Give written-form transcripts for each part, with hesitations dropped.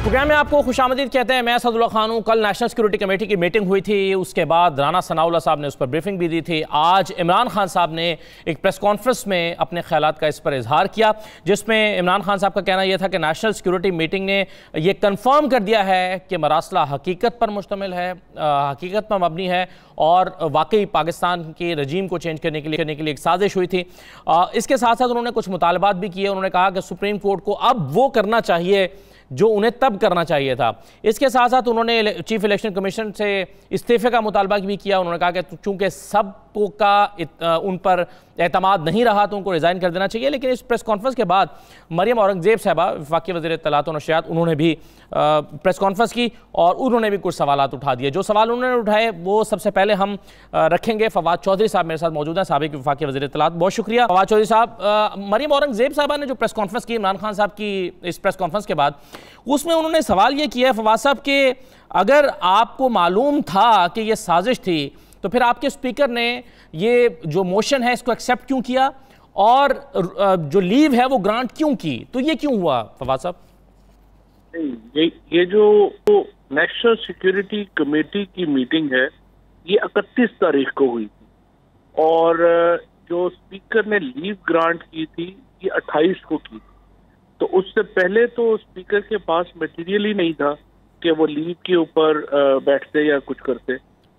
Programme में आपको खुशामदीद कहते हैं। मैं सदुल्ला खान हूँ। कल नेशनल सिक्योरिटी कमेटी की मीटिंग हुई थी, उसके बाद राना सनाउल्लाह साहब ने उस पर ब्रीफिंग भी दी थी। आज इमरान खान साहब ने एक प्रेस कॉन्फ्रेंस में अपने ख्यालात का इस पर इजहार किया, जिसमें इमरान खान साहब का कहना यह था कि नेशनल सिक्योरिटी मीटिंग ने यह कन्फर्म कर दिया है कि मरासला हकीकत पर मुश्तमिल है, हकीकत पर मबनी है और वाकई पाकिस्तान के रजीम को चेंज करने के लिए एक साजिश हुई थी। इसके साथ साथ उन्होंने कुछ मुतालबात भी किए। उन्होंने कहा कि सुप्रीम कोर्ट को अब वो करना चाहिए जो उन्हें तब करना चाहिए था। इसके साथ साथ उन्होंने चीफ इलेक्शन कमीशन से इस्तीफे का मुतालबा भी किया। उन्होंने कहा कि चूंकि सबको का उन पर एतमाद नहीं रहा तो उनको रिज़ाइन कर देना चाहिए। लेकिन इस प्रेस कॉन्फ्रेंस के बाद मरियम औरंगज़ेब साहबा, वफाकी वज़ीर इत्तलात व नशरियात, उन्होंने भी प्रेस कॉन्फ्रेंस की और उन्होंने भी कुछ सवालात उठा दिए। जो सवाल उन्होंने उठाए वो सबसे पहले हम रखेंगे। फवाद चौधरी साहब मेरे साथ मौजूद हैं, साबिक़ वफाकी वज़ीर इत्तलात। बहुत शुक्रिया फवाद चौधरी साहब। मरियम औरंगज़ेब साहबा ने जो प्रेस कॉन्फ्रेंस की इमरान खान साहब की इस प्रेस कॉन्फ्रेंस के बाद, उसमें उन्होंने सवाल ये किया है फवाद साहब कि अगर आपको मालूम था कि ये साजिश थी तो फिर आपके स्पीकर ने ये जो मोशन है इसको एक्सेप्ट क्यों किया और जो लीव है वो ग्रांट क्यों की? तो ये क्यों हुआ फवाद साहब? ये जो नेशनल सिक्योरिटी कमेटी की मीटिंग है ये 31 तारीख को हुई थी और जो स्पीकर ने लीव ग्रांट की थी ये 28 को की। तो उससे पहले तो स्पीकर के पास मटेरियल ही नहीं था कि वो लीव के ऊपर बैठते या कुछ करते।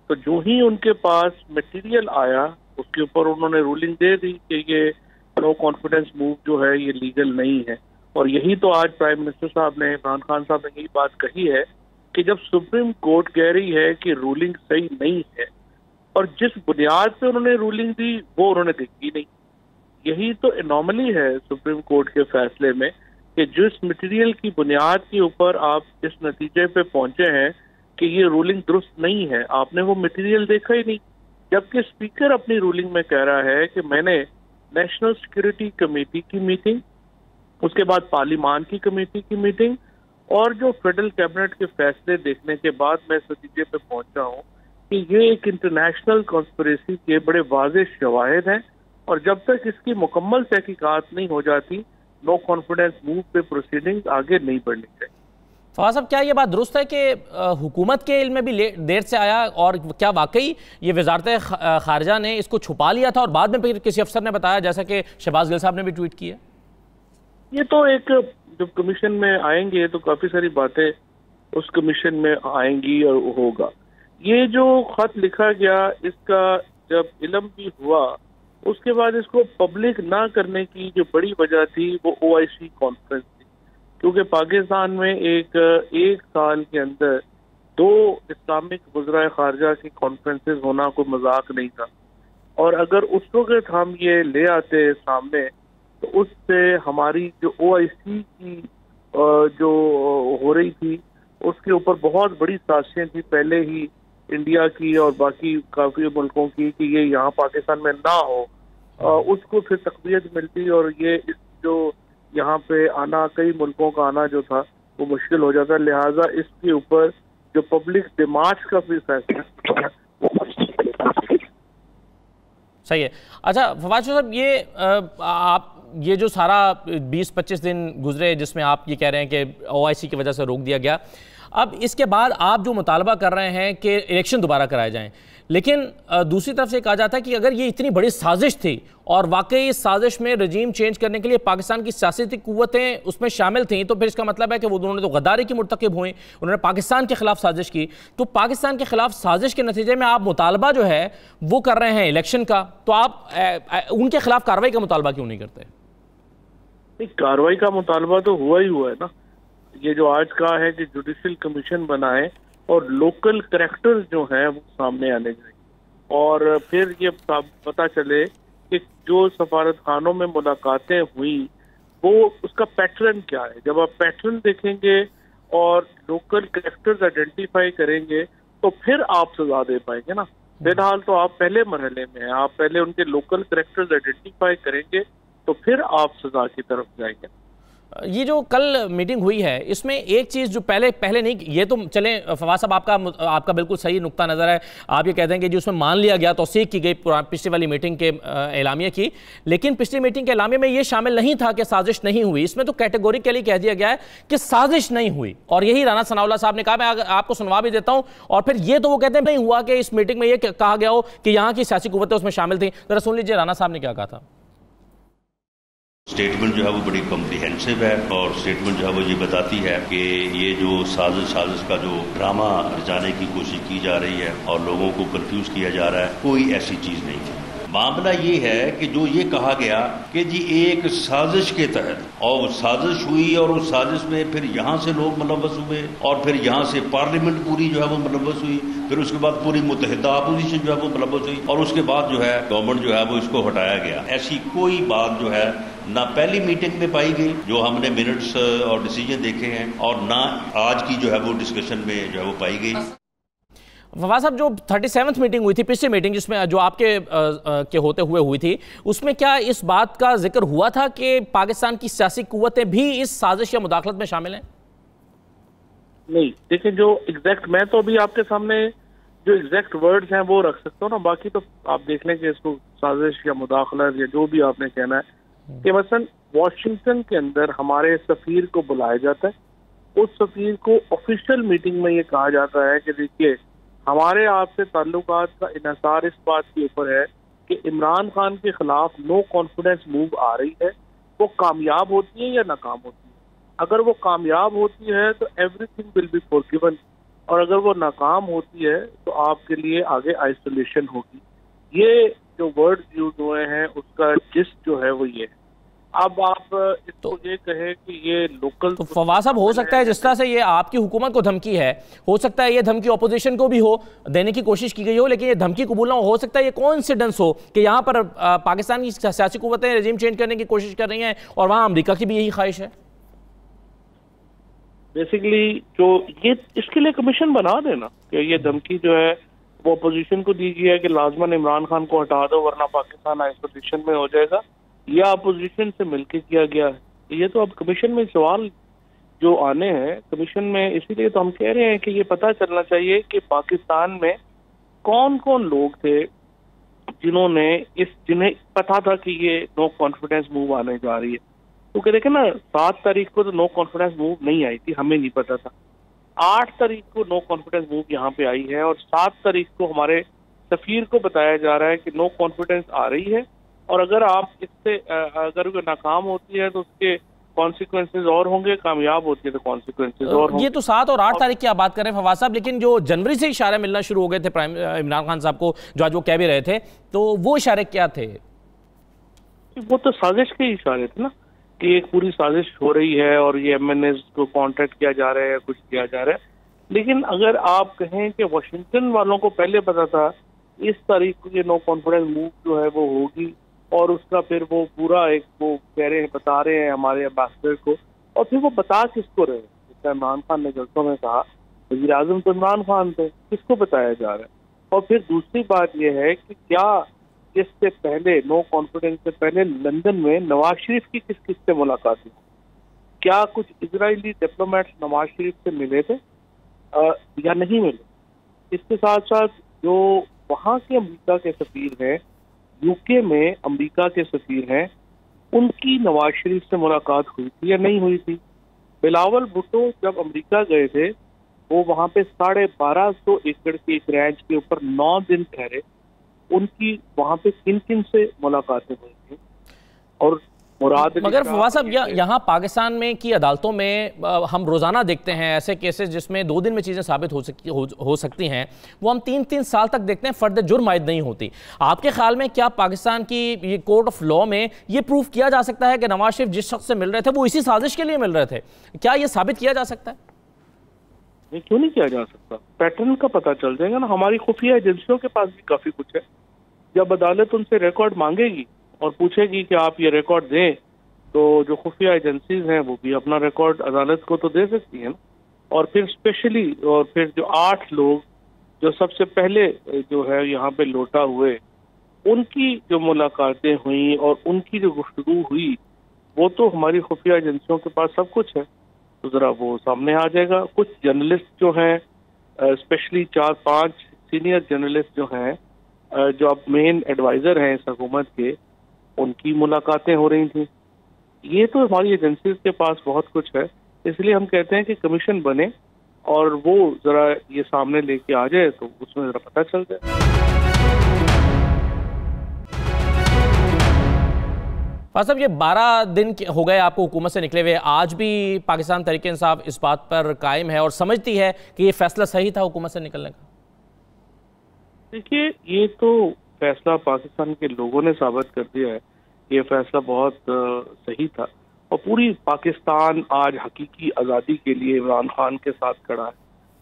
तो जो ही उनके पास मटेरियल आया उसके ऊपर उन्होंने रूलिंग दे दी कि ये नो कॉन्फिडेंस मूव जो है ये लीगल नहीं है। और यही तो आज प्राइम मिनिस्टर साहब ने, इमरान खान साहब ने यही बात कही है कि जब सुप्रीम कोर्ट कह रही है कि रूलिंग सही नहीं है और जिस बुनियाद पे उन्होंने रूलिंग दी वो उन्होंने देखी नहीं। यही तो एनॉमली है सुप्रीम कोर्ट के फैसले में कि जिस मटेरियल की बुनियाद के ऊपर आप इस नतीजे पे पहुंचे हैं कि ये रूलिंग दुरुस्त नहीं है, आपने वो मटेरियल देखा ही नहीं। जबकि स्पीकर अपनी रूलिंग में कह रहा है कि मैंने नेशनल सिक्योरिटी कमेटी की मीटिंग, उसके बाद पार्लिमान की कमेटी की मीटिंग और जो फेडरल कैबिनेट के फैसले देखने के बाद मैं इस नतीजे पे पहुंचा हूं कि ये एक इंटरनेशनल कॉन्स्पिरेसी के बड़े वाज़ेह शवाहिद हैं और जब तक इसकी मुकम्मल तहकीकात नहीं हो जाती नो कॉन्फिडेंस मूव पे प्रोसीडिंग आगे नहीं बढ़नी चाहिए। फवाद साहब, क्या ये बात दुरुस्त है कि हुकूमत के इल्म में भी देर से आया और क्या वाकई ये वजारत खारजा ने इसको छुपा लिया था और बाद में फिर किसी अफसर ने बताया, जैसा कि शहबाज गिल साहब ने भी ट्वीट किया? ये तो एक जब कमीशन में आएंगे तो काफी सारी बातें उस कमीशन में आएंगी और होगा। ये जो खत लिखा गया इसका जब इल्म भी हुआ उसके बाद इसको पब्लिक ना करने की जो बड़ी वजह थी वो OIC कॉन्फ्रेंस थी, क्योंकि पाकिस्तान में एक साल के अंदर 2 इस्लामिक वज़राए खारजा की कॉन्फ्रेंसेस होना कोई मजाक नहीं था। और अगर उस वक्त हम ये ले आते सामने तो उससे हमारी जो OIC की जो हो रही थी उसके ऊपर बहुत बड़ी साजिशें थी पहले ही इंडिया की और बाकी काफी मुल्कों की कि ये यहाँ पाकिस्तान में ना हो, उसको फिर तक़वियत मिलती और ये इस जो यहाँ पे आना, कई मुल्कों का आना जो था वो मुश्किल हो जाता। लिहाजा इसके ऊपर जो पब्लिक डिमांड का भी फैसला सही है। अच्छा फवाद साहब, ये आप ये जो सारा 20-25 दिन गुजरे जिसमें आप ये कह रहे हैं कि OIC की वजह से रोक दिया गया, अब इसके बाद आप जो मुतालबा कर रहे हैं कि इलेक्शन दोबारा कराए जाएं, लेकिन दूसरी तरफ से कहा जाता है कि अगर ये इतनी बड़ी साजिश थी और वाकई इस साजिश में रजीम चेंज करने के लिए पाकिस्तान की सियासती कुव्वतें उसमें शामिल थीं, तो फिर इसका मतलब है कि वो दोनों तो गद्दारी की मुर्तकिब हुए, उन्होंने पाकिस्तान के खिलाफ साजिश की। तो पाकिस्तान के खिलाफ साजिश के नतीजे में आप मुतालबा जो है वो कर रहे हैं इलेक्शन का, तो आप उनके खिलाफ कार्रवाई का मुतालबा क्यों नहीं करते? कार्रवाई का मुतालबा तो हुआ ही हुआ है ना। ये जो आज कहा है कि जुडिशियल कमीशन बनाए और लोकल करैक्टर्स जो हैं वो सामने आने चाहिए और फिर ये पता चले कि जो सफारत खानों में मुलाकातें हुई वो उसका पैटर्न क्या है। जब आप पैटर्न देखेंगे और लोकल करैक्टर्स आइडेंटिफाई करेंगे तो फिर आप सजा दे पाएंगे ना। फिलहाल तो आप पहले मरहले में हैं, आप पहले उनके लोकल करैक्टर्स आइडेंटिफाई करेंगे तो फिर आप सजा की तरफ जाएंगे। ये जो कल मीटिंग हुई है इसमें एक चीज़ जो पहले नहीं, ये तो चले फवाद साहब आपका बिल्कुल सही नुक्ता नज़र है। आप ये कहते हैं कि जो उसमें मान लिया गया तौसीक की गई पिछली वाली मीटिंग के एलामिया की, लेकिन पिछली मीटिंग के एलामिया में ये शामिल नहीं था कि साजिश नहीं हुई। इसमें तो कैटेगोरिकली कह दिया गया है कि साजिश नहीं हुई, और यही राना सनाउल्लाह साहब ने कहा। मैं आपको सुनवा भी देता हूं। और फिर ये तो वो कहते हैं नहीं हुआ कि इस मीटिंग में ये कहा गया हो कि यहां की सियासी कुव्वतें उसमें शामिल थी। जरा सुन लीजिए राना साहब ने क्या कहा था। स्टेटमेंट जो है वो बड़ी कॉम्प्रिहेंसिव है और स्टेटमेंट जो है वो ये बताती है कि ये जो साजिश का जो ड्रामा रचाने की कोशिश की जा रही है और लोगों को कंफ्यूज किया जा रहा है, कोई ऐसी चीज नहीं थी। मामला ये है कि जो ये कहा गया कि जी एक साजिश के तहत और साजिश हुई और उस साजिश में फिर यहाँ से लोग मुलव्वस हुए और फिर यहाँ से पार्लियामेंट पूरी जो है वो मुलव्वस हुई, फिर उसके बाद पूरी मुत्तहिदा अपोजिशन जो है वो मुलव्वस हुई और उसके बाद जो है गवर्नमेंट जो है वो इसको हटाया गया। ऐसी कोई बात जो है ना पहली मीटिंग में पाई गई जो हमने मिनट्स और डिसीजन देखे हैं और ना आज की जो है वो डिस्कशन में जो है वो पाई गई। फवाद साहब, जो 37th मीटिंग हुई थी, पिछली मीटिंग जिसमें जो आपके के होते हुए हुई थी, उसमें क्या इस बात का जिक्र हुआ था कि पाकिस्तान की सियासी कुव्वतें भी इस साजिश या मुदाखलत में शामिल हैं? नहीं, देखिए जो एग्जैक्ट, मैं तो अभी आपके सामने जो एग्जैक्ट वर्ड्स हैं वो रख सकता हूँ ना, बाकी तो आप देख लें कि इसको साजिश या मुदाखलत या जो भी आपने कहना है कि मसलन वॉशिंगटन के अंदर हमारे सफीर को बुलाया जाता है, उस सफीर को ऑफिशियल मीटिंग में ये कहा जाता है कि देखिए हमारे आपसे ताल्लुकात का इन्हिसार इस बात के ऊपर है कि इमरान खान के खिलाफ नो कॉन्फिडेंस मूव आ रही है, वो कामयाब होती है या नाकाम होती है। अगर वो कामयाब होती है तो एवरीथिंग विल बी फॉरगिवन, और अगर वो नाकाम होती है तो आपके लिए आगे आइसोलेशन होगी। ये जो वर्ड्स यूज हुए हैं उसका जिस्ट जो है वो ये है। अब आप इसको ये कहे कि ये लोकल, तो फवाद साहब हो सकता है जिस तरह से ये आपकी हुकूमत को धमकी है, हो सकता है ये धमकी ऑपोजिशन को भी हो, देने की कोशिश की गई हो, लेकिन ये धमकी कबूल ना हो सकता है ये कोइंसिडेंस हो कि यहाँ पर पाकिस्तान की सियासी कुव्वतें रेजिम चेंज करने की कोशिश कर रही हैं और वहाँ अमेरिका की भी यही ख्वाहिश है। बेसिकली जो ये इसके लिए कमीशन बना देना कि ये धमकी जो है वो अपोजिशन को दी गई है कि लाजमन इमरान खान को हटा दो वरना पाकिस्तान आइसोलेशन में हो जाएगा, या अपोजिशन से मिलकर किया गया है। ये तो अब कमीशन में सवाल जो आने हैं कमीशन में, इसीलिए तो हम कह रहे हैं कि ये पता चलना चाहिए कि पाकिस्तान में कौन कौन लोग थे जिन्हें पता था कि ये नो कॉन्फिडेंस मूव आने जा रही है। तो देखें ना, 7 तारीख को तो नो कॉन्फिडेंस मूव नहीं आई थी, हमें नहीं पता था। 8 तारीख को नो कॉन्फिडेंस मूव यहाँ पे आई है और 7 तारीख को हमारे सफीर को बताया जा रहा है कि नो कॉन्फिडेंस आ रही है और अगर आप इससे अगर नाकाम होती है तो उसके कॉन्सिक्वेंसेज और होंगे, कामयाब होती है तो कॉन्सिक्वेंसेज और होंगे। ये तो 7 और 8 तारीख की आप बात कर रहे हैं फवाद साहब, लेकिन जो जनवरी से इशारे मिलना शुरू हो गए थे इमरान खान साहब को, जो आज वो कह भी रहे थे, तो वो इशारे क्या थे? वो तो साजिश के इशारे थे ना कि एक पूरी साजिश हो रही है और ये MNAs को कॉन्ट्रैक्ट किया जा रहा है या कुछ किया जा रहा है। लेकिन अगर आप कहें कि वाशिंगटन वालों को पहले पता था इस तारीख को ये नो कॉन्फिडेंस मूव जो है वो होगी और उसका फिर वो पूरा एक वो कह रहे हैं, बता रहे हैं हमारे एम्बेसडर को, और फिर वो बता किसको रहे? जैसे इमरान खान ने जलसों में कहा वज़ीर आज़म तो इमरान खान थे, किसको बताया जा रहा है? और फिर दूसरी बात यह है कि क्या इससे पहले नो कॉन्फिडेंस से पहले लंदन में नवाज शरीफ की किस किस से मुलाकात हुई? क्या कुछ इजरायली डिप्लोमेट्स नवाज शरीफ से मिले थे या नहीं मिले? इसके साथ साथ जो वहाँ के अमेरिका के सफीर हैं, यूके में अमेरिका के सफीर हैं, उनकी नवाज शरीफ से मुलाकात हुई थी या नहीं हुई थी? बिलावल भुट्टो जब अमेरिका गए थे वो वहाँ पे 1250 एकड़ के एक रैंच के ऊपर 9 दिन ठहरे, उनकी वहाँ पे किन किन से मुलाकातें हुई थी? और मगर फवाद साहब यहाँ पाकिस्तान में की अदालतों में हम रोज़ाना देखते हैं ऐसे केसेस जिसमें 2 दिन में चीज़ें साबित हो सकती हैं, वो हम 3-3 साल तक देखते हैं, फर्द जुर्म आयद नहीं होती। आपके ख्याल में क्या पाकिस्तान की ये कोर्ट ऑफ लॉ में ये प्रूफ किया जा सकता है कि नवाज शरीफ जिस शख्स से मिल रहे थे वो इसी साजिश के लिए मिल रहे थे? क्या ये साबित किया जा सकता है? नहीं, क्यों नहीं किया जा सकता? पैटर्न का पता चल जाएगा ना। हमारी खुफिया एजेंसियों के पास भी काफ़ी कुछ है। जब अदालत उनसे रिकॉर्ड मांगेगी और पूछेगी कि आप ये रिकॉर्ड दें, तो जो खुफिया एजेंसीज हैं वो भी अपना रिकॉर्ड अदालत को तो दे सकती हैं ना। और फिर स्पेशली और फिर जो 8 लोग जो सबसे पहले जो है यहाँ पे लौटा हुए, उनकी जो मुलाकातें हुई और उनकी जो गुफ्तगू हुई, वो तो हमारी खुफिया एजेंसियों के पास सब कुछ है, तो ज़रा वो सामने आ जाएगा। कुछ जर्नलिस्ट जो हैं, स्पेशली 4-5 सीनियर जर्नलिस्ट जो हैं, जो अब मेन एडवाइज़र हैं इस हुकूमत के, उनकी मुलाकातें हो रही थी। ये तो हमारी एजेंसीज के पास बहुत कुछ है, इसलिए हम कहते हैं कि कमीशन बने और वो ज़रा ये सामने लेके आ जाए तो उसमें ज़रा पता चल जाए। साहब, ये 12 दिन हो गए आपको हुकूमत से निकले हुए, आज भी पाकिस्तान तहरीक इंसाफ इस बात पर कायम है और समझती है कि ये फैसला सही था हुकूमत से निकलने का? देखिए, ये तो फैसला पाकिस्तान के लोगों ने साबित कर दिया है, ये फैसला बहुत सही था और पूरी पाकिस्तान आज हकीकी आज़ादी के लिए इमरान खान के साथ खड़ा है।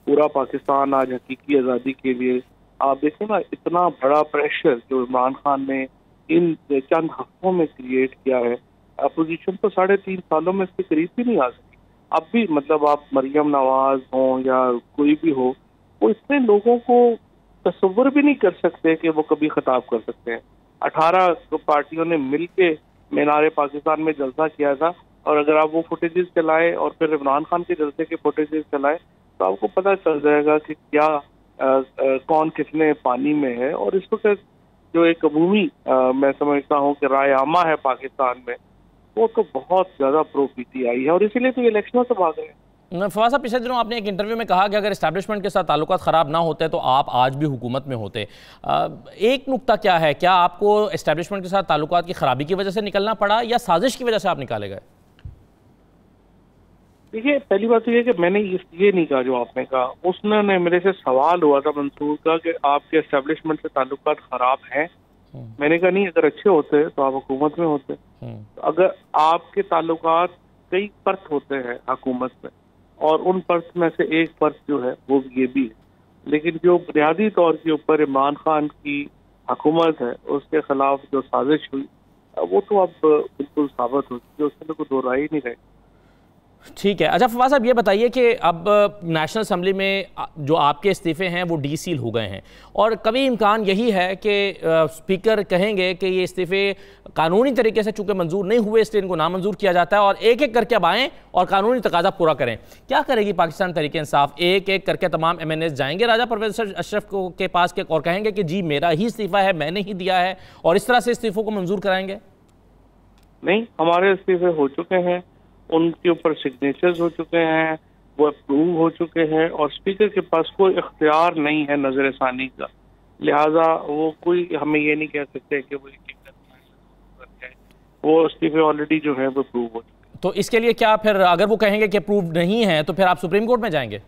पूरा पाकिस्तान आज हकीकी आज़ादी के लिए, आप देखें ना, इतना बड़ा प्रेशर जो इमरान खान ने इन चंद हफ्तों में क्रिएट किया है, अपोजिशन तो 3.5 सालों में इसके करीब भी नहीं आ सकी। अब भी मतलब आप मरियम नवाज हो या कोई भी हो, वो इतने लोगों को तस्वर भी नहीं कर सकते कि वो कभी खिताब कर सकते हैं। 18 पार्टियों ने मिल के मीनार पाकिस्तान में जलसा किया था, और अगर आप वो फुटेजेस चलाएं और फिर इमरान खान के जलसे के फुटेजेस चलाएं तो आपको पता चल जाएगा कि क्या कौन कितने पानी में है। और इस वक्त जो एक अमूमी मैं समझता हूँ कि राय आमा है पाकिस्तान में, वो तो बहुत ज़्यादा प्रो PTI है और इसीलिए तो इलेक्शनों से भाग रहे हैं। फवाद साहब, पिछले दिनों आपने एक इंटरव्यू में कहा कि अगर एस्टैब्लिशमेंट के साथ ताल्लुकात ख़राब ना होते तो आप आज भी हुकूमत में होते। एक नुक्ता क्या है, क्या आपको एस्टैब्लिशमेंट के साथ ताल्लुकात की खराबी की वजह से निकलना पड़ा या साजिश की वजह से आप निकाले गए? देखिए, पहली बात तो ये कि मैंने ये नहीं कहा जो आपने कहा। उसने मेरे से सवाल हुआ था मंसूर का कि आपके एस्टैब्लिशमेंट से ताल्लुकात खराब हैं। मैंने कहा नहीं, अगर अच्छे होते तो आप हुकूमत में होते। तो अगर आपके ताल्लुकात कई परत होते हैं हुकूमत में, और उन परत में से एक परत जो है वो ये भी है, लेकिन जो बुनियादी तौर के ऊपर इमरान खान की हुकूमत है उसके खिलाफ जो साजिश हुई वो तो अब बिल्कुल साबित हो चुकी है, उसमें कोई दो राय ही नहीं रही। ठीक है। अच्छा फवाद साहब, ये बताइए कि अब नेशनल असम्बली में जो आपके इस्तीफ़े हैं वो डीसील हो गए हैं और कभी इम्कान यही है कि स्पीकर कहेंगे कि ये इस्तीफ़े कानूनी तरीके से चूँकि मंजूर नहीं हुए इसलिए इनको नामंजूर किया जाता है और एक एक करके अब आएँ और कानूनी तकाजा पूरा करें। क्या करेगी पाकिस्तान तहरीक इंसाफ? एक एक करके तमाम MNAs जाएंगे राजा परवेज़ अशरफ के पास के और कहेंगे कि जी मेरा ही इस्तीफ़ा है, मैंने ही दिया है, और इस तरह से इस्तीफ़ों को मंजूर कराएंगे? नहीं, हमारे इस्तीफ़े हो चुके हैं, उनके ऊपर सिग्नेचर्स हो चुके हैं, वो अप्रूव हो चुके हैं और स्पीकर के पास कोई इख्तियार नहीं है नजरसानी का। लिहाजा वो कोई हमें ये नहीं कह सकते कि वो इस्तीफे ऑलरेडी जो है वो अप्रूव हो चुके। तो इसके लिए क्या फिर अगर वो कहेंगे कि अप्रूव नहीं है तो फिर आप सुप्रीम कोर्ट में जाएंगे?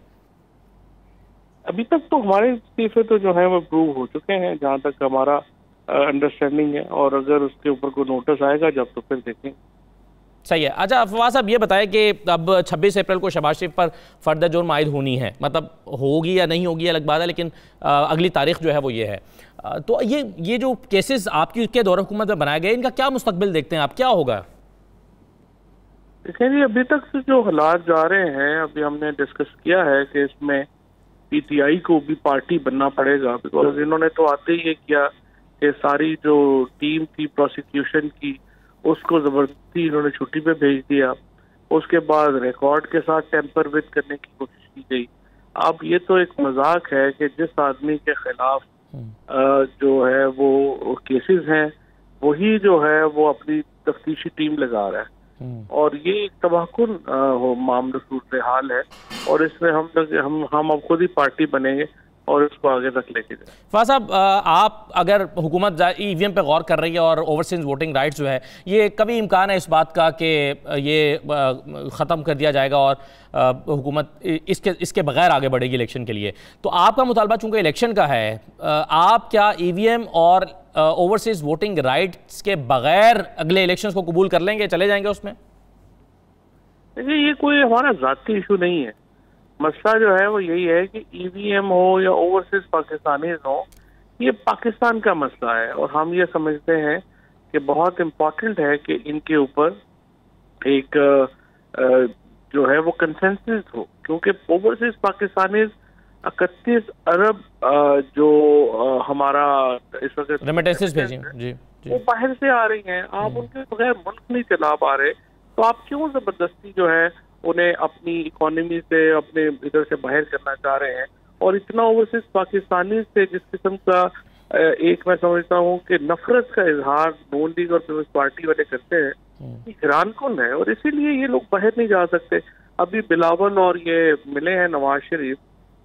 अभी तक तो हमारे इस्तीफे तो जो है वो अप्रूव हो चुके हैं जहाँ तक हमारा अंडरस्टैंडिंग है, और अगर उसके ऊपर कोई नोटिस आएगा जब तो फिर देखेंगे। सही है। अच्छा फवाद साहब, ये बताएं कि अब 26 अप्रैल को शहबाज शरीफ पर फर्द जुर्म आयद होनी है, मतलब होगी या नहीं होगी अलग बात है, लेकिन अगली तारीख जो है वो ये है। तो ये जो केसेस आपकी के दौर हुकूमत में बनाए गए, इनका क्या मुस्तकबिल देखते हैं आप, क्या होगा? देखिए जी, अभी तक से जो हालात जा रहे हैं, अभी हमने डिस्कस किया है कि इसमें PTI को भी पार्टी बनना पड़ेगा, बिकॉज इन्होंने तो आते ही ये किया कि सारी जो टीम थी प्रोसिक्यूशन की उसको जबरदस्ती इन्होंने छुट्टी पे भेज दिया। उसके बाद रिकॉर्ड के साथ टेम्पर विद करने की कोशिश की गई। अब ये तो एक मजाक है कि जिस आदमी के खिलाफ जो है वो केसेस हैं वही जो है वो अपनी तफ्तीशी टीम लगा रहा है, और ये एक तबाहकुन मामला सूरत हाल है, और इसमें हम अब खुद ही पार्टी बनेंगे और इसको आगे तक लेके जाए। फवाद साहब, आप अगर हुकूमत EVM पे गौर कर रही है और ओवरसीज वोटिंग राइट्स जो है, ये कभी इम्कान है इस बात का कि ये ख़त्म कर दिया जाएगा और हुकूमत इसके बगैर आगे बढ़ेगी इलेक्शन के लिए? तो आपका मुतालबा चूँकि इलेक्शन का है, आप क्या EVM और ओवरसीज वोटिंग राइट्स के बगैर अगले इलेक्शन को कबूल कर लेंगे, चले जाएंगे उसमें? देखिए, ये कोई हमारा ज़ाती इशू नहीं है। मसला जो है वो यही है कि EVM हो या ओवरसीज पाकिस्तानीज हो, ये पाकिस्तान का मसला है, और हम ये समझते हैं कि बहुत इम्पोर्टेंट है कि इनके ऊपर एक जो है वो कंसेंसस हो, क्योंकि ओवरसीज पाकिस्तानीज 31 अरब जो हमारा इस वक्त रेमिटेंसेस भेजी जी, वो बाहर से आ रही हैं। आप उनके बगैर मुल्क नहीं चला पा रहे, तो आप क्यों जबरदस्ती जो है उन्हें अपनी इकोनॉमी से, अपने इधर से बाहर करना चाह रहे हैं? और इतना ओवरसीज पाकिस्तानी से जिस किस्म का एक मैं समझता हूँ कि नफरत का इजहार नून लीग और पीपल्स पार्टी वाले करते हैं, हैरान कौन है। और इसीलिए ये लोग बाहर नहीं जा सकते। अभी बिलावल और ये मिले हैं नवाज शरीफ,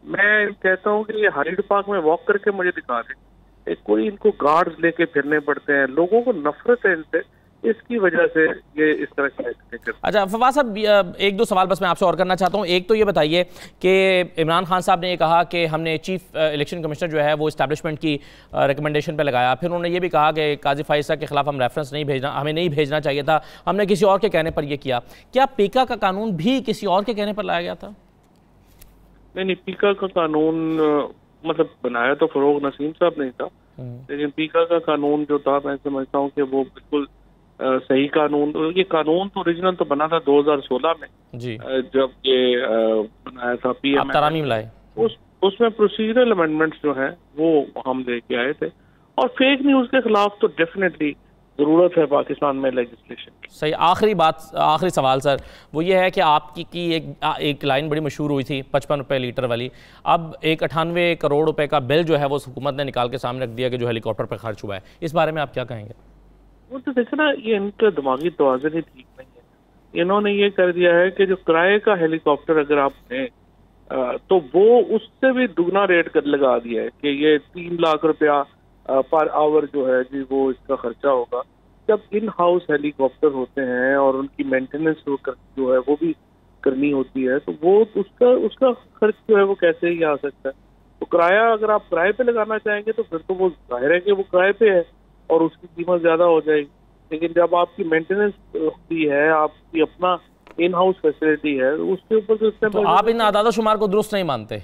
मैं कहता हूँ कि ये हाइड पार्क में वॉक करके मुझे दिखा दें, कोई इनको गार्ड्स लेके फिरने पड़ते हैं, लोगों को नफरत है इनसे, इसकी वजह से ये इस तरह के। अच्छा फवाद साहब, एक दो सवाल बस मैं आपसे और करना चाहता हूँ। एक तो ये बताइए कि इमरान खान साहब ने ये कहा कि हमने चीफ इलेक्शन कमिश्नर जो है वो इस्टेब्लिशमेंट की रिकमेंडेशन पे लगाया, फिर उन्होंने ये भी कहा कि काजी फाइसा के खिलाफ हम रेफरेंस नहीं भेजना, हमें नहीं भेजना चाहिए था, हमने किसी और के कहने पर यह किया। क्या पीका का कानून भी किसी और के कहने पर लाया गया था? नहीं, पीका का कानून मतलब बनाया तो फरोग नसीम साहब नहीं था, लेकिन पीका का कानून जो था मैं समझता हूँ कि वो बिल्कुल सही कानून। ये कानून तो ओरिजिनल तो बना था 2016 में जी, जब ये बनाया था पीएम तरामीम लाए, उसमें प्रोसीजरल अमेंडमेंट्स जो हैं वो हम लेके आए थे। और फेक न्यूज के खिलाफ तो डेफिनेटली जरूरत है पाकिस्तान में लेजिस्लेशन की। सही। आखिरी सवाल सर, वो ये है कि आपकी की एक लाइन बड़ी मशहूर हुई थी 55 रुपये लीटर वाली, अब एक 98 करोड़ रुपए का बिल जो है वो हुकूमत ने निकाल के सामने रख दिया कि जो हेलीकॉप्टर पर खर्च हुआ है, इस बारे में आप क्या कहेंगे? वो तो देखो ना, ये इनका दिमागी तवाज़ुन ही ठीक नहीं है। इन्होंने ये कर दिया है कि जो किराए का हेलीकॉप्टर अगर आप लें तो वो उससे भी दुगना रेट कर लगा दिया है कि ये 3 लाख रुपया पर आवर जो है जी वो इसका खर्चा होगा। जब इन हाउस हेलीकॉप्टर होते हैं और उनकी मेंटेनेंस जो है वो भी करनी होती है, तो वो उसका खर्च जो है वो कैसे ही आ सकता है? तो किराया अगर आप किराए पे लगाना चाहेंगे तो फिर तो वो जाहिर है कि वो किराए पे है और उसकी कीमत ज्यादा हो जाएगी। लेकिन जब आपकी मेंटेनेंस होती है, आपकी अपना इन हाउस फैसिलिटी है, उसके ऊपर तो आप इन आदाद शुमार को दुरुस्त नहीं मानते?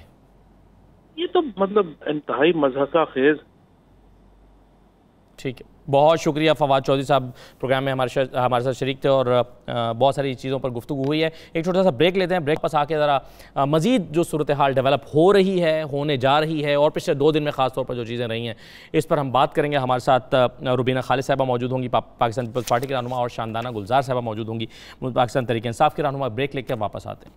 ये तो मतलब इंतहाई मज़हका खेज। ठीक है, बहुत शुक्रिया फवाद चौधरी साहब, प्रोग्राम में हमारे साथ शरीक थे और बहुत सारी चीज़ों पर गुफ्तगू हुई है। एक छोटा सा ब्रेक लेते हैं, ब्रेक पास आके ज़रा मज़ीद जो सूरत हाल डेवलप हो रही है, होने जा रही है और पिछले 2 दिन में ख़ास तौर पर जो चीज़ें रही हैं इस पर हम बात करेंगे। हमारे साथ रुबीना खालिद साहबा मौजूद होंगी, पाकिस्तान पीपल्स पार्टी के रहनुमा, और शानदाना गुलजार साहबा मौजूद होंगी, पाकिस्तान तहरीक इंसाफ के रहनुमा। ब्रेक लेकर वापस आते हैं।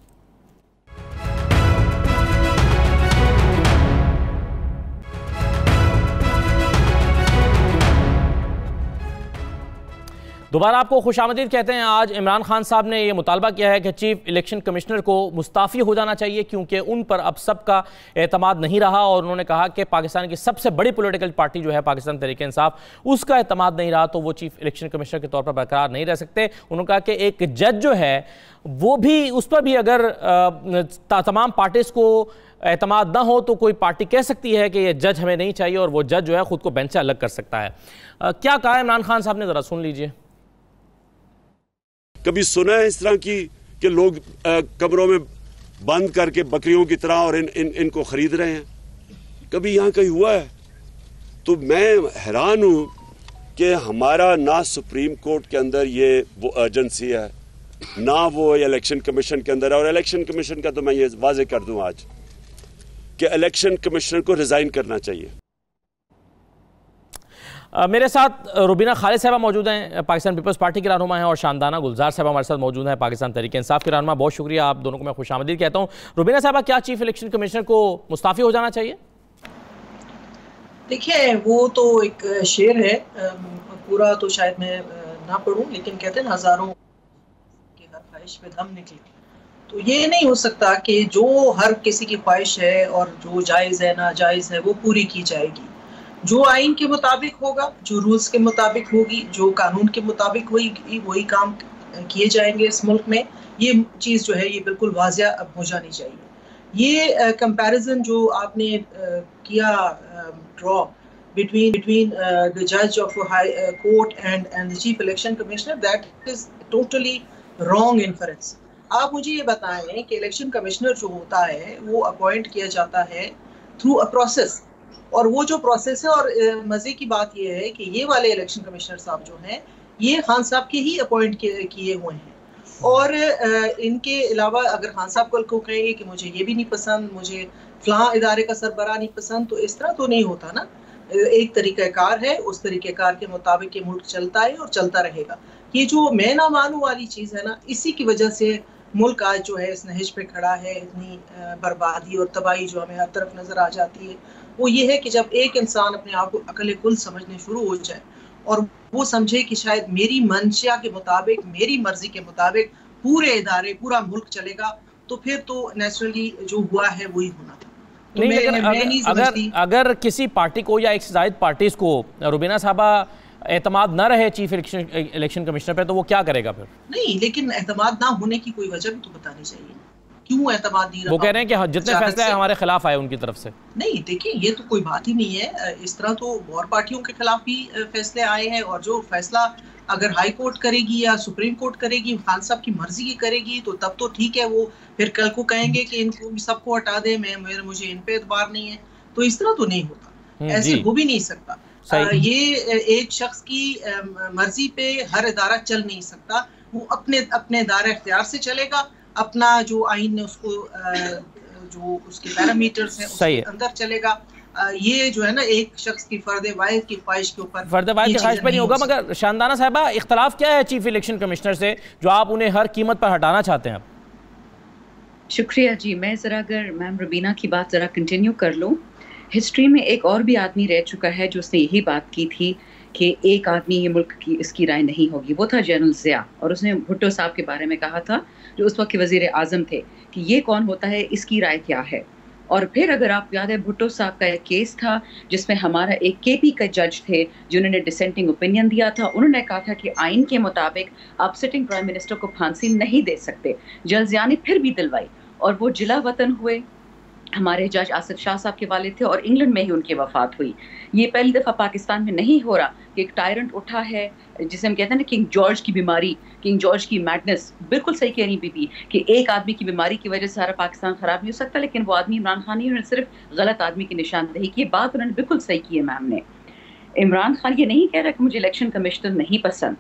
दोबारा आपको खुशामदीद कहते हैं। आज इमरान खान साहब ने यह मुतालबा किया है कि चीफ इलेक्शन कमिश्नर को मुस्ताफ़ी हो जाना चाहिए क्योंकि उन पर अब सबका एतमाद नहीं रहा, और उन्होंने कहा कि पाकिस्तान की सबसे बड़ी पॉलिटिकल पार्टी जो है पाकिस्तान तहरीक इंसाफ, उसका एतमाद नहीं रहा तो वो चीफ इलेक्शन कमिश्नर के तौर पर बरकरार नहीं रह सकते। उन्होंने कहा कि एक जज जो है वो भी, उस पर भी अगर तमाम पार्टीज को एतमाद ना हो तो कोई पार्टी कह सकती है कि ये जज हमें नहीं चाहिए और वो जज जो है खुद को बेंच से अलग कर सकता है। क्या कहा इमरान खान साहब ने, ज़रा सुन लीजिए। कभी सुना है इस तरह की कि लोग कमरों में बंद करके बकरियों की तरह और इनको खरीद रहे हैं? कभी यहाँ कहीं हुआ है? तो मैं हैरान हूँ कि हमारा ना सुप्रीम कोर्ट के अंदर ये वो अर्जेंसी है, ना वो इलेक्शन कमीशन के अंदर है। और इलेक्शन कमीशन का तो मैं ये वाजे कर दूं आज कि इलेक्शन कमिश्नर को रिजाइन करना चाहिए। मेरे साथ रुबीना खालिद साहबा मौजूद हैं, पाकिस्तान पीपल्स पार्टी के रहनुमा हैं, और शानदाना गुलजार साहबा हमारे साथ मौजूद हैं, पाकिस्तान तहरीक इंसाफ के रहनुमा। बहुत शुक्रिया, आप दोनों को मैं खुशामदीद कहता हूँ। रुबीना साहबा, क्या चीफ इलेक्शन कमिश्नर को मुस्ताफ़ी हो जाना चाहिए? देखिए, वो तो एक शेर है, पूरा तो शायद मैं ना पढ़ूं, लेकिन कहते हैं हजारों की हर ख्वाहिश पे दम निकले। तो ये नहीं हो सकता कि जो हर किसी की ख्वाहिश है और जो जायज़ है नाजायज़ है वो पूरी की जाएगी। जो आइन के मुताबिक होगा, जो रूल्स के मुताबिक होगी, जो कानून के मुताबिक होगी, वही काम किए जाएंगे इस मुल्क में। ये चीज़ जो है ये बिल्कुल वाज़िया अब हो जानी चाहिए। ये कंपैरिजन जो आपने किया draw between the judge of a high court and the chief election commissioner, that is totally wrong inference. आप मुझे ये बताएं कि इलेक्शन कमिश्नर जो होता है वो अपॉइंट किया जाता है थ्रू अ प्रोसेस, और वो जो प्रोसेस है, और मजे की बात ये है कि ये वाले इलेक्शन कमिश्नर साहब जो हैं ये खान साहब के ही अपॉइंट किए हुए हैं। और इनके अलावा अगर खान साहब कल को कहेंगे कि मुझे ये भी नहीं पसंद, मुझे फलां इदारे का सरबराह नहीं पसंद, तो इस तरह तो नहीं होता ना। एक तरीक़ाकार है, उस तरीक़ेकार के मुताबिक ये मुल्क चलता है और चलता रहेगा। ये जो मैं ना मानू वाली चीज़ है ना, इसी की वजह से मुल्क आज जो है इस नहज पे खड़ा है। इतनी बर्बादी और तबाही जो हमें हर तरफ नज़र आ जाती है, वो ये है कि जब एक इंसान अपने आप को अकल कुल समझने शुरू हो जाए और वो समझे कि शायद मेरी मंशा के मुताबिक, मेरी मर्जी के मुताबिक पूरे इदारे, पूरा मुल्क चलेगा, तो फिर तो नेचुरली जो हुआ है वही होना था। तो नहीं, अगर किसी पार्टी को या एक से ज़ायद पार्टीज को रुबीना साहबा एतमाद न रहे चीफ इलेक्शन कमिश्नर पे, तो वो क्या करेगा फिर? नहीं, लेकिन एतमाद ना होने की कोई वजह भी तो बतानी चाहिए। क्यों एतमाद नहीं रहा? वो कह रहे हैं कि जितने फैसले हमारे खिलाफ आए उनकी तरफ से। नहीं, देखिए ये तो कोई बात ही नहीं है। इस तरह तो और पार्टियों के खिलाफ भी फैसले आए हैं, और जो फैसला अगर हाई कोर्ट करेगी या सुप्रीम कोर्ट करेगी, खान साहब की मर्जी की करेगी, तो तब तो ठीक है। वो फिर कल को कहेंगे कि इनको सबको हटा दे, मुझे इन पे एतबार नहीं है। तो इस तरह तो नहीं होता, ऐसे हो भी नहीं सकता। ये एक शख्स की मर्जी पे हर इदारा चल नहीं सकता। वो अपने इदारा इख्तियार से चलेगा, अपना जो आइन ने उसको जो उसके पैरामीटर्स हैं उसके अंदर चलेगा। ये जो है ना, एक शख्स की फर्द वाहिद की ख्वाहिश के ऊपर, फर्द वाहिद की ख्वाहिश पे नहीं होगा। मगर शानदाना साहबा, इख्तलाफ क्या है चीफ इलेक्शन कमिश्नर से जो आप उन्हें हर कीमत पर हटाना चाहते हैं? शुक्रिया जी। मैं ज़रा अगर मैम रुबीना की बात ज़रा कंटिन्यू कर लूँ। हिस्ट्री में एक और भी आदमी रह चुका है जो उसने यही बात की थी कि एक आदमी ये मुल्क की इसकी राय नहीं होगी। वो था जनरल ज़िया, और उसने भुट्टो साहब के बारे में कहा था जो उस वक्त के वज़ीर आज़म थे कि ये कौन होता है, इसकी राय क्या है। और फिर अगर आप याद है, भुट्टो साहब का एक केस था जिसमें हमारा एक केपी का जज थे जिन्होंने डिसेंटिंग ओपिनियन दिया था। उन्होंने कहा था कि आइन के मुताबिक आप सिटिंग प्राइम मिनिस्टर को फांसी नहीं दे सकते। जनरल ज़िया ने फिर भी दिलवाई और वो जिला वतन हुए। हमारे जज आसिफ शाह साहब के वालिद थे और इंग्लैंड में ही उनकी वफात हुई। ये पहली दफ़ा पाकिस्तान में नहीं हो रहा कि एक टायरेंट उठा है, जिसे हम कहते हैं ना किंग जॉर्ज की बीमारी, किंग जॉर्ज की मैडनेस। बिल्कुल सही कह रही बीबी कि एक आदमी की बीमारी की वजह से सारा पाकिस्तान ख़राब नहीं हो सकता, लेकिन वो आदमी इमरान खान ही, उन्होंने सिर्फ गलत आदमी की निशानदेही की। बात उन्होंने बिल्कुल सही की है मैम ने। इमरान खान ये नहीं कह रहा कि मुझे इलेक्शन कमिश्नर नहीं पसंद,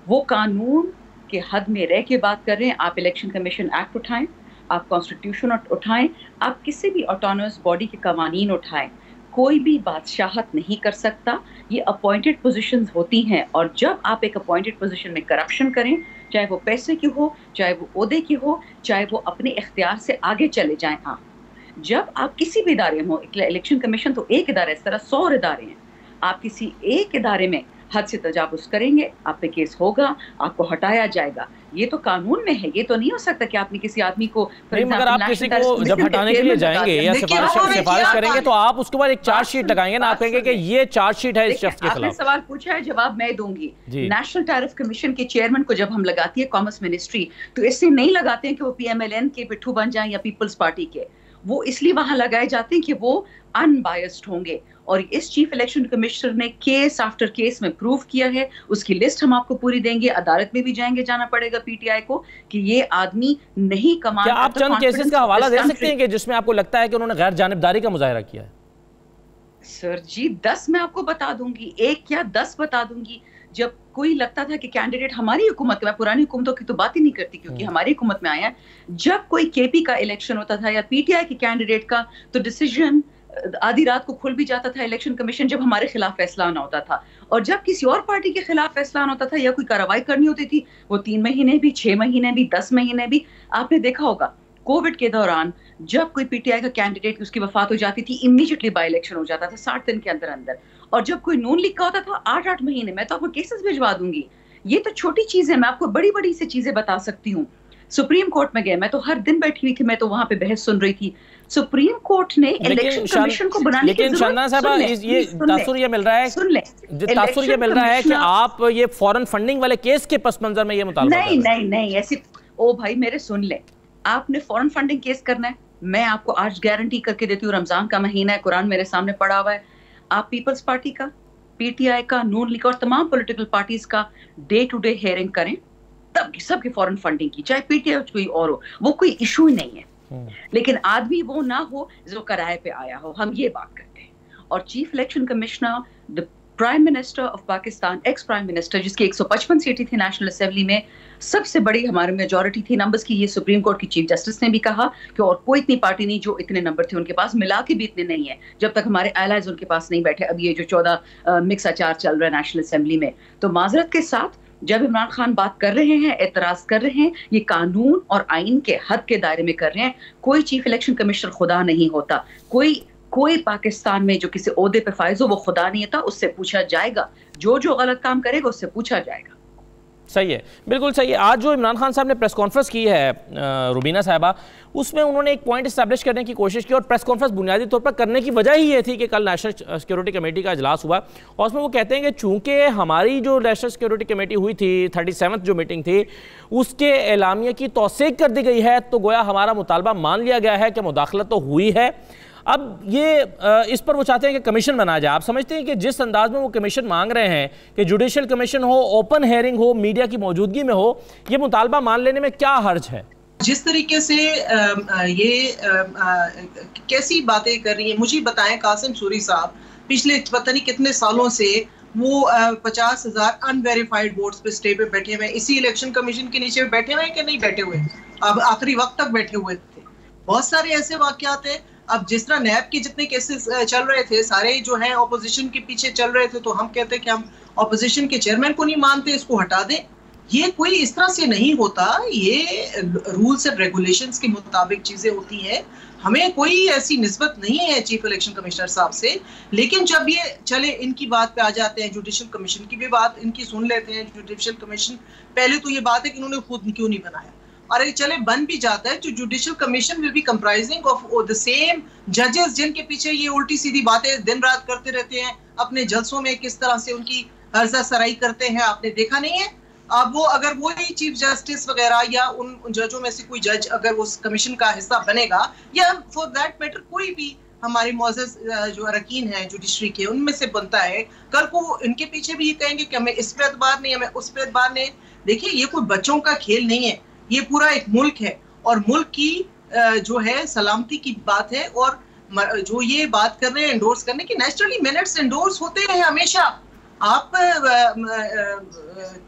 वो कानून के हद में रह के बात कर रहे हैं। आप इलेक्शन कमीशन एक्ट उठाएं, आप कॉन्स्टिट्यूशन उठाएं, आप किसी भी ऑटोनमस बॉडी के कवानीन उठाएं, कोई भी बादशाहत नहीं कर सकता। ये अपॉइंटेड पोजीशंस होती हैं, और जब आप एक अपॉइंटेड पोजीशन में करप्शन करें, चाहे वो पैसे की हो, चाहे वो ओहदे की हो, चाहे वो अपने इख्तियार से आगे चले जाएं, आप जब आप किसी भी इदारे में हो, इलेक्शन कमीशन तो एक इदारा, इस तरह 100 इदारे हैं, आप किसी एक इदारे में हद से तजावुज़ करेंगे, आप पे केस होगा, आपको हटाया जाएगा। ये तो कानून में है। ये तो नहीं हो सकता कि आपने किसी आदमी को नहीं, मगर आप किसी को जब हटाने के लिए जाएंगे या सिफारिश करेंगे तो आप उसके बाद एक चार्जशीट लगाएंगे ना, आप कहेंगे कि ये चार्जशीट है इस शख्स के खिलाफ। आपने सवाल पूछा है, जवाब मैं दूंगी। नेशनल टैरिफ कमीशन के चेयरमैन को जब हम लगाती है कॉमर्स मिनिस्ट्री, तो इससे नहीं लगाते हैं कि वो PMLN के पिट्ठू बन जाएं या पीपल्स पार्टी के। वो इसलिए वहां लगाए जाते हैं कि वो अनबायस्ड होंगे, और इस चीफ इलेक्शन कमिश्नर ने केस आफ्टर केस में प्रूव किया है। उसकी लिस्ट हम आपको पूरी देंगे, अदालत में भी जाना पड़ेगा PTI को कि ये आदमी नहीं कमा। क्या आप चंद केसेस का हवाला दे सकते हैं कि जिसमें आपको लगता है कि उन्होंने गैर जानिबदारी का मुजाहिरा किया है? सर जी 10 मैं आपको बता दूंगी, 1 या 10 बता दूंगी। जब कोई लगता था कि कैंडिडेट हमारी हुकूमत में, पुरानी हुकूमतों की तो बात ही नहीं करती क्योंकि हमारी हुकूमत में आया, जब कोई KP का इलेक्शन होता था या PTI के कैंडिडेट का, तो डिसीजन आधी रात को खुल भी जाता था इलेक्शन कमीशन जब हमारे खिलाफ फैसला आना होता था। और जब किसी और पार्टी के खिलाफ फैसला आना होता था या कोई कार्रवाई करनी होती थी, वो 3 महीने भी, 6 महीने भी, 10 महीने भी। आपने देखा होगा कोविड के दौरान जब कोई PTI का कैंडिडेट उसकी वफात हो जाती थी, इमीडिएटली बाय इलेक्शन हो जाता था 60 दिन के अंदर अंदर। और जब कोई नून लीग का होता था 8-8 महीने। मैं तो आपको केसेस भिजवा दूंगी। ये तो छोटी चीज है, मैं आपको बड़ी बड़ी से चीजें बता सकती हूँ। सुप्रीम कोर्ट में गए, मैं तो हर दिन बैठी हुई थी, मैं तो वहां पे बहस सुन रही थी। सुप्रीम कोर्ट ने इलेक्शन कमीशन को बनाने की लेकिन शानदाना साहब ये तासुर ये मिल रहा है, तासुर ये मिल रहा है कि आप ये फॉरेन फंडिंग वाले केस के पस मंजर में ये मुतालबा नहीं ऐसी, ओ भाई मेरे सुन ले, आपने फॉरेन फंडिंग केस करना है, मैं आपको आज गारंटी करके देती हूँ, रमजान का महीना है, कुरान मेरे सामने पड़ा हुआ है, आप पीपल्स पार्टी का, PTI का, नून लीग और तमाम पॉलिटिकल पार्टीज का डे टू डे हियरिंग करें, तब सबकी फॉरेन फंडिंग की, चाहे PTI कोई और हो, वो कोई इशू ही नहीं है। लेकिन आदमी वो ना हो जो किराए पे आया हो, हम ये बात करते हैं। और chief election commissioner, the prime minister of Pakistan, ex prime minister, जिसकी 155 सीटें थी नेशनल असेंबली में, सबसे बड़ी हमारी मेजॉरिटी थी नंबर्स की। ये सुप्रीम कोर्ट की चीफ जस्टिस ने भी कहा कि और कोई इतनी पार्टी नहीं जो इतने नंबर थे उनके पास, मिला के भी इतने नहीं है जब तक हमारे एलाइज उनके पास नहीं बैठे। अब ये जो 14 मिक्स अचार चल रहा है नेशनल असेंबली में, तो माजरत के साथ जब इमरान खान बात कर रहे हैं, एतराज कर रहे हैं, ये कानून और आइन के हद के दायरे में कर रहे हैं। कोई चीफ इलेक्शन कमिश्नर खुदा नहीं होता, कोई पाकिस्तान में जो किसी ओहदे पे फाइज हो वो खुदा नहीं होता। उससे पूछा जाएगा, जो गलत काम करेगा उससे पूछा जाएगा। सही है, बिल्कुल सही है। आज जो इमरान खान साहब ने प्रेस कॉन्फ्रेंस की है रुबीना साहिबा, उसमें उन्होंने एक पॉइंट इस्टेब्लिश करने की कोशिश की और प्रेस कॉन्फ्रेंस बुनियादी तौर पर करने की वजह ही ये थी कि कल नेशनल सिक्योरिटी कमेटी का इजलास हुआ और उसमें वो कहते हैं कि चूंकि हमारी जो नेशनल सिक्योरिटी कमेटी हुई थी 37th जो मीटिंग थी उसके एलामिया की तौसीक कर दी गई है, तो गोया हमारा मुतालबा मान लिया गया है कि मुदाखलत तो हुई है। अब ये इस पर वो चाहते हैं कि कमीशन बनाया जाए। आप समझते हैं कि जिस अंदाज में वो कमीशन मांग रहे हैं कि जुडिशल कमीशन हो, ओपन हेयरिंग हो, मीडिया की मौजूदगी में हो, ये मुतालबा मान लेने में क्या हर्ज है? जिस तरीके से कैसी बातें कर रही है, मुझे बताएं कासिम सूरी साहब पिछले पता नहीं कितने सालों से वो 50,000 अनवेरिफाइड वोट्स पे स्टे पे बैठे हुए, इसी इलेक्शन कमीशन के नीचे बैठे हुए कि नहीं बैठे हुए? अब आखिरी वक्त तक बैठे हुए थे। बहुत सारे ऐसे वाकयात हैं। अब जिस तरह नैब के जितने केसेस चल रहे थे सारे जो है ऑपोजिशन के पीछे चल रहे थे, तो हम कहते कि हम ऑपोजिशन के चेयरमैन को नहीं मानते, इसको हटा दें। ये कोई इस तरह से नहीं होता, ये रूल्स एंड रेगुलेशंस के मुताबिक चीजें होती हैं। हमें कोई ऐसी निस्बत नहीं है चीफ इलेक्शन कमिश्नर साहब से। लेकिन जब ये चले इनकी बात पे आ जाते हैं, जुडिशल कमीशन की भी बात इनकी सुन लेते हैं। जुडिशल कमीशन पहले तो ये बात है कि इन्होंने खुद क्यों नहीं बनाया, और चले बन भी जाता है तो judicial commission will be comprising of the same जजेस जिनके पीछे ये उल्टी सीधी बातें दिन रात करते रहते हैं। अपने जलसों में किस तरह से उनकी हर्जा सराई करते हैं आपने देखा नहीं है? अब वो अगर वही चीफ जस्टिस वगैरह या उन जजों में से कोई जज अगर उस कमीशन का हिस्सा बनेगा, या फॉर दैट मैटर कोई भी हमारे मौजूद जो अरकान हैं जुडिशरी के उनमें से बनता है, कल को इनके पीछे भी ये कहेंगे कि हमें इस पे एतबार नहीं, हमें उस पे एतबार नहीं। देखिए ये कोई बच्चों का खेल नहीं है, ये पूरा एक मुल्क है और मुल्क की जो है सलामती की बात है। और जो ये बात कर रहे हैं एंडोर्स करने की, नेचुरली मिनट्स एंडोर्स होते हैं हमेशा। आप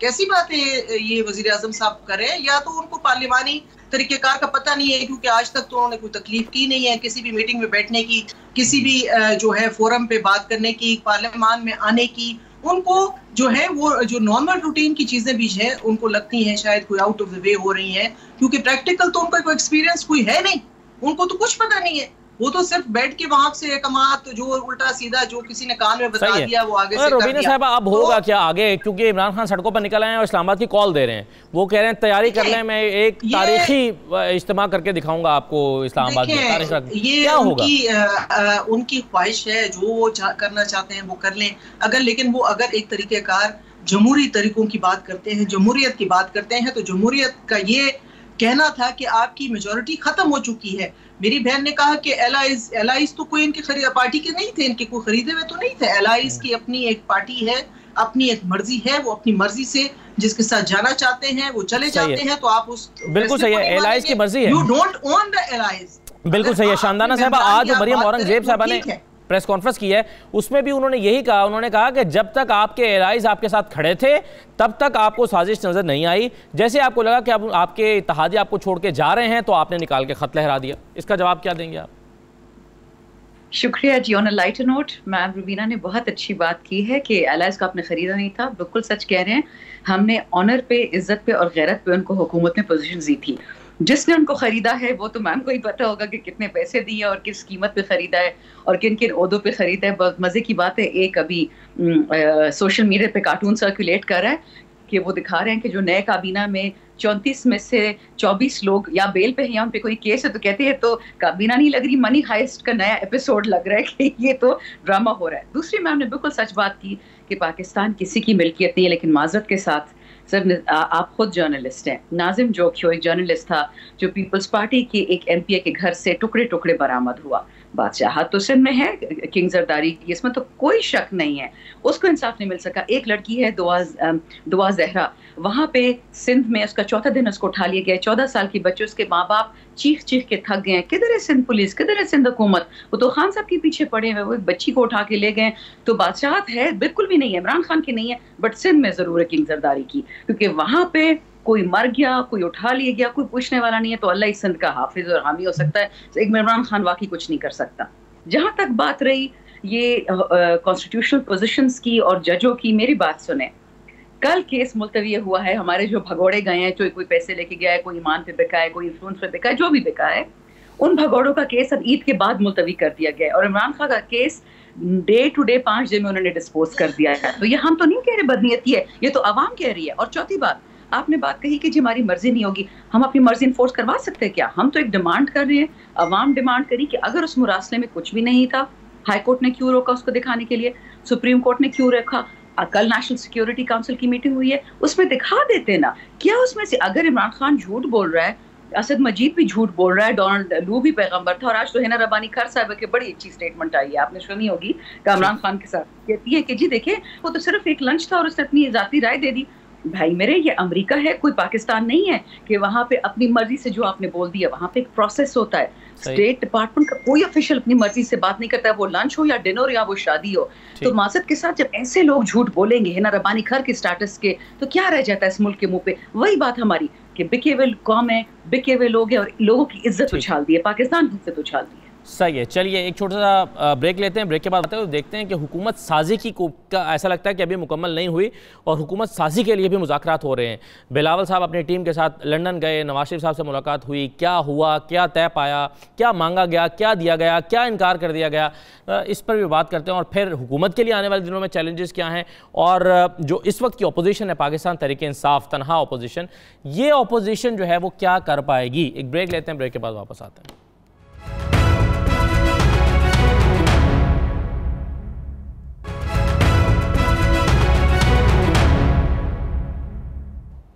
कैसी बात है ये वजीर आजम साहब करें, या तो उनको पार्लिमानी तरीकेकार का पता नहीं है, क्योंकि आज तक तो उन्होंने कोई तकलीफ की नहीं है किसी भी मीटिंग में बैठने की, किसी भी जो है फोरम पे बात करने की, पार्लियामान में आने की। उनको जो है वो जो नॉर्मल रूटीन की चीजें भी है उनको लगती हैं शायद कोई आउट ऑफ द वे हो रही हैं, क्योंकि प्रैक्टिकल तो उनका कोई एक्सपीरियंस कोई है नहीं, उनको तो कुछ पता नहीं है। वो तो सिर्फ बैठ के वहां से कमात जो उल्टा सीधा जो किसी ने कान में बता दिया वो आगे से रुबीना साहिबा अब होगा क्या आगे? क्योंकि इमरान खान सड़कों पर निकल आए हैं और इस्लामाबाद की कॉल दे रहे हैं। वो कह रहे हैं तैयारी कर लें, मैं एक तारीखी इज्तिमा करके दिखाऊंगा आपको इस्लामाबाद में। ये क्या होगा? उनकी ख्वाहिश है, जो वो करना चाहते हैं वो कर लें। अगर लेकिन वो अगर एक तरीकेकार जमहूरी तरीकों की बात करते हैं, जमहूरियत की बात करते हैं, तो जमहूरियत का ये कहना था कि आपकी मेजॉरिटी खत्म हो चुकी है। मेरी बहन ने कहा कि एलाइज तो कोई इनके पार्टी के नहीं थे, इनके कोई खरीदे हुए तो नहीं थे। एलाइज की अपनी एक पार्टी है, अपनी एक मर्जी है, वो अपनी मर्जी से जिसके साथ जाना चाहते हैं वो चले जाते हैं। तो आप उस बिल्कुल सही है, एलाइज की मर्जी है, you don't own the allies. बिल्कुल सही है। शानदाना साहबा आज मरियम औरंगजेब साहबा ने प्रेस कॉन्फ्रेंस की है, उसमें भी उन्होंने यही कहा। उन्होंने कहा कि जब तक आपके एलाइज आपके साथ खड़े थे तब तक आपको साजिश नजर नहीं आई, जैसे आपको लगा कि अब आपके इत्तेहादी आपको छोड़ के जा रहे हैं तो आपने निकाल के खत लहरा दिया। इसका जवाब क्या देंगे आप? शुक्रिया जी। On a lighter note, ma'am Rubina ने बहुत अच्छी बात की है कि एलाइज का आपने खरीदा नहीं था। बिल्कुल सच कह रहे हैं, हमने ऑनर पे, इज्जत पे और गैरत पे उनको हुकूमत में पोजीशन दी थी। जिसने उनको खरीदा है वो तो मैम को ही पता होगा कि कितने पैसे दिए और किस कीमत पे खरीदा है और किन किन ओहदों पे खरीदा है। बहुत मजे की बात है, एक अभी सोशल मीडिया पे कार्टून सर्कुलेट कर रहा है कि वो दिखा रहे हैं कि जो नए काबीना में 34 में से 24 लोग या बेल पे हैं या उन पे कोई केस है, तो कहते हैं तो काबीना नहीं लग रही, मनी हाइस्ट का नया एपिसोड लग रहा है कि ये तो ड्रामा हो रहा है। दूसरी मैम ने बिल्कुल सच बात की कि पाकिस्तान किसी की मिल्कियत नहीं है, लेकिन माजरत के साथ सर आप खुद जर्नलिस्ट हैं। नाजिम जोखियो एक जर्नलिस्ट था जो पीपल्स पार्टी के एक एमपीए के घर से टुकड़े टुकड़े बरामद हुआ। बादशाहत तो सिंध में है, किंग जरदारी की, इसमें तो कोई शक नहीं है। उसको इंसाफ नहीं मिल सका। एक लड़की है दुआ जहरा, वहाँ पे सिंध में उसका चौथा दिन उसको उठा लिया गया। 14 साल की बच्चे, उसके माँ बाप चीख चीख के थक गए। किधर है सिंध पुलिस, किधर है सिंध हुकूमत? वो तो खान साहब के पीछे पड़े हुए, वो एक बच्ची को उठा के ले गए। तो बादशाहत है बिल्कुल भी नहीं है, इमरान खान की नहीं है, बट सिंध में जरूर है किंग जरदारी की, क्योंकि वहाँ पे कोई मर गया, कोई उठा लिया गया, कोई पूछने वाला नहीं है। तो अल्लाह इस सिंध का हाफिज और हामी हो सकता है, एक इमरान खान वाकई कुछ नहीं कर सकता। जहां तक बात रही ये कॉन्स्टिट्यूशनल पोजीशंस की और जजों की, मेरी बात सुने। कल केस मुलतवी हुआ है, हमारे जो भगोड़े गए हैं, कोई पैसे लेके गया है, कोई ईमान पे बिका है, कोई इन्फ्लुएंस पे बिका है, जो भी बिका है, उन भगोड़ों का केस अब ईद के बाद मुलतवी कर दिया गया है। और इमरान खान का case day to day 5 day में उन्होंने डिस्पोज कर दिया है। तो ये हम तो नहीं कह रहे बदनीयती है, ये तो अवाम कह रही है। और चौथी बात, आपने बात कही कि जी हमारी मर्जी नहीं होगी, हम अपनी मर्जी इन्फोर्स करवा सकते हैं क्या? हम तो एक डिमांड कर रहे हैं, अवाम डिमांड करी कि अगर उस मुरासले में कुछ भी नहीं था, हाई कोर्ट ने क्यों रोका उसको दिखाने के लिए, सुप्रीम कोर्ट ने क्यों रखा, कल नेशनल सिक्योरिटी काउंसिल की मीटिंग हुई है, उसमें दिखा देते ना क्या उसमें से। अगर इमरान खान झूठ बोल रहा है, असद मजीद भी झूठ बोल रहा है, डोनाल्ड लू भी पैगंबर था, और आज तो हिना रब्बानी खर साहब की बड़ी अच्छी स्टेटमेंट आई है, आपने सुनी होगी, इमरान खान के साथ कहती है कि जी देखिए वो तो सिर्फ एक लंच था और उसने अपनी जाती राय दे दी। भाई मेरे, ये अमेरिका है, कोई पाकिस्तान नहीं है कि वहां पे अपनी मर्जी से जो आपने बोल दिया। वहां पे एक प्रोसेस होता है, स्टेट डिपार्टमेंट का कोई ऑफिशियल अपनी मर्जी से बात नहीं करता है, वो लंच हो या डिनर या वो शादी हो। तो माजरत के साथ जब ऐसे लोग झूठ बोलेंगे हिना रब्बानी खर के स्टेटस के, तो क्या रह जाता है इस मुल्क के मुंह पे? वही बात हमारी कि बिके हुए कौम है, बिके हुए लोग हैं और लोगों की इज्जत उछाल दी है, पाकिस्तान की इज्जत उछाल दी है। सही है, चलिए एक छोटा सा ब्रेक लेते हैं। ब्रेक के बाद आते हैं देखते हैं कि हुकूमत साजी का ऐसा लगता है कि अभी मुकम्मल नहीं हुई और हुकूमत साजी के लिए भी मुज़ाकरात हो रहे हैं। बिलावल साहब अपनी टीम के साथ लंदन गए, नवाज शरीफ साहब से मुलाकात हुई, क्या हुआ, क्या तय पाया, क्या मांगा गया, क्या दिया गया, क्या इनकार कर दिया गया, इस पर भी बात करते हैं। और फिर हुकूमत के लिए आने वाले दिनों में चैलेंजेस क्या हैं और जो इस वक्त की अपोजिशन है पाकिस्तान तहरीक इंसाफ, तनहा अपोजिशन, ये अपोजिशन जो है वो क्या कर पाएगी। एक ब्रेक लेते हैं, ब्रेक के बाद वापस आते हैं।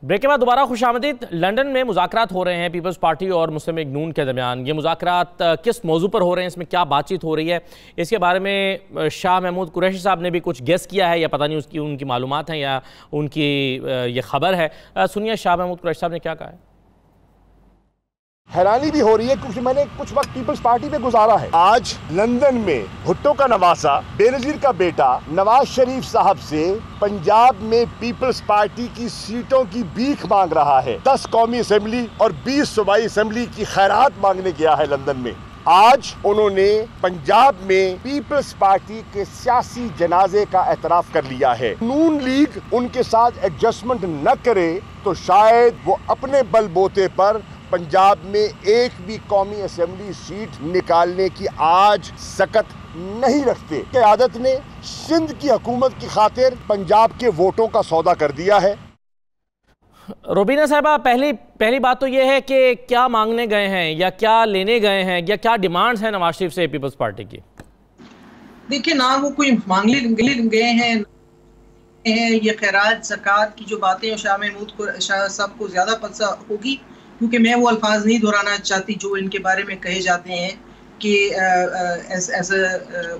ब्रेक के बाद दोबारा खुशामदीद। लंदन में मुज़ाकरात हो रहे हैं पीपल्स पार्टी और मुस्लिम लीग नून के दरमियान। ये मुज़ाकरात किस मौजू पर हो रहे हैं, इसमें क्या बातचीत हो रही है, इसके बारे में शाह महमूद कुरैशी साहब ने भी कुछ गेस किया है या पता नहीं उनकी मालूमात हैं या उनकी ये खबर है। सुनिए शाह महमूद कुरैशी साहब ने क्या कहा है। हैरानी भी हो रही है क्योंकि मैंने कुछ वक्त पीपल्स पार्टी में गुजारा है। आज लंदन में भुट्टो का नवासा, बेनजीर का बेटा नवाज शरीफ साहब से पंजाब में पीपल्स पार्टी की सीटों की भीख मांग रहा है। 10 कौमी असेंबली और 20 सूबाई असेंबली की खैरात मांगने गया है लंदन में। आज उन्होंने पंजाब में पीपल्स पार्टी के सियासी जनाजे का एतराफ कर लिया है। नून लीग उनके साथ एडजस्टमेंट न करे तो शायद वो अपने बलबूते पर पंजाब में एक भी कौमी असेंबली सीट निकालने की आज सकत नहीं रखते। क़यादत ने सिंध की हुकूमत की खातिर पंजाब के वोटों का सौदा कर दिया है। रोबीना साहिबा, पहली बात तो यह है कि क्या मांगने गए हैं या क्या लेने गए हैं या क्या डिमांड्स हैं नवाज शरीफ से पीपल्स पार्टी की? देखिए ना, वो कोई मांगने गए हैं, ये खैरात ज़कात की जो बातें शाह महमूद को शाह साहब को ज़्यादा पता होगी, क्योंकि मैं वो अल्फाज नहीं दोहराना चाहती जो इनके बारे में कहे जाते हैं कि